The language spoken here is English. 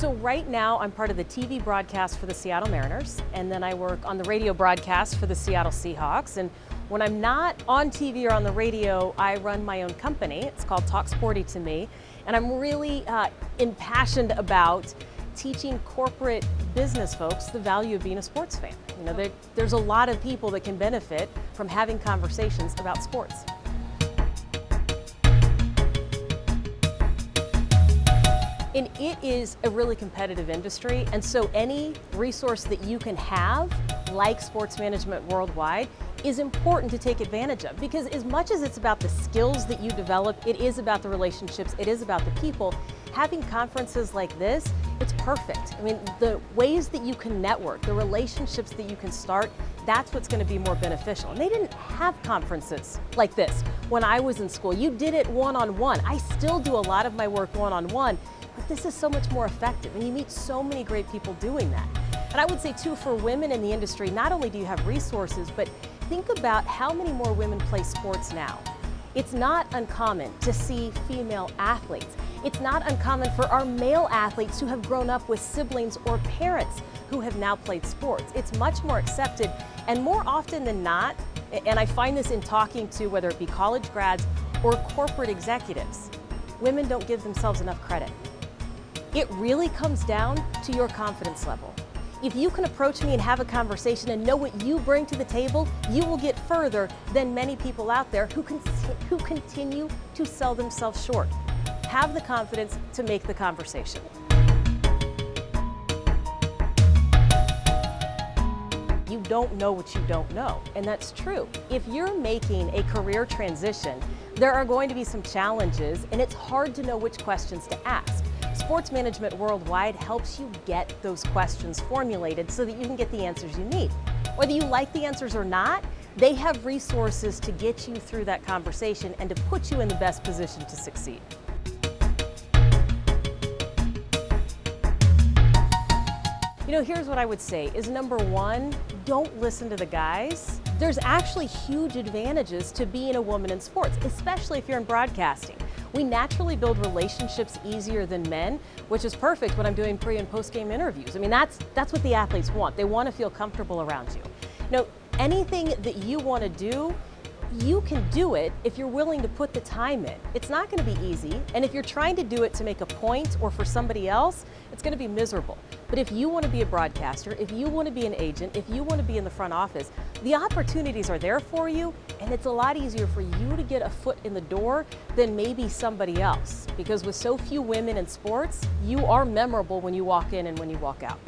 So right now I'm part of the TV broadcast for the Seattle Mariners, and then I work on the radio broadcast for the Seattle Seahawks. And when I'm not on TV or on the radio, I run my own company. It's called Talk Sporty to Me, and I'm really impassioned about teaching corporate business folks the value of being a sports fan. You know, there's a lot of people that can benefit from having conversations about sports. And it is a really competitive industry, and so any resource that you can have, like Sports Management Worldwide, is important to take advantage of, because as much as it's about the skills that you develop, it is about the relationships, it is about the people. Having conferences like this, it's perfect. I mean, the ways that you can network, the relationships that you can start, that's what's going to be more beneficial. And they didn't have conferences like this when I was in school. You did it one-on-one. I still do a lot of my work one-on-one, but this is so much more effective, and you meet so many great people doing that. And I would say too, for women in the industry, not only do you have resources, but think about how many more women play sports now. It's not uncommon to see female athletes. It's not uncommon for our male athletes to have grown up with siblings or parents who have now played sports. It's much more accepted, and more often than not, and I find this in talking to whether it be college grads or corporate executives, women don't give themselves enough credit. It really comes down to your confidence level. If you can approach me and have a conversation and know what you bring to the table, you will get further than many people out there who continue to sell themselves short. Have the confidence to make the conversation. You don't know what you don't know, and that's true. If you're making a career transition, there are going to be some challenges, and it's hard to know which questions to ask. Sports Management Worldwide helps you get those questions formulated so that you can get the answers you need. Whether you like the answers or not, they have resources to get you through that conversation and to put you in the best position to succeed. You know, here's what I would say is number one, don't listen to the guys. There's actually huge advantages to being a woman in sports, especially if you're in broadcasting. We naturally build relationships easier than men, which is perfect when I'm doing pre and post game interviews. I mean, that's what the athletes want. They want to feel comfortable around you. You know, anything that you want to do, you can do it if you're willing to put the time in. It's not going to be easy, and if you're trying to do it to make a point or for somebody else, it's going to be miserable. But if you want to be a broadcaster, if you want to be an agent, if you want to be in the front office, the opportunities are there for you, and it's a lot easier for you to get a foot in the door than maybe somebody else. Because with so few women in sports, you are memorable when you walk in and when you walk out.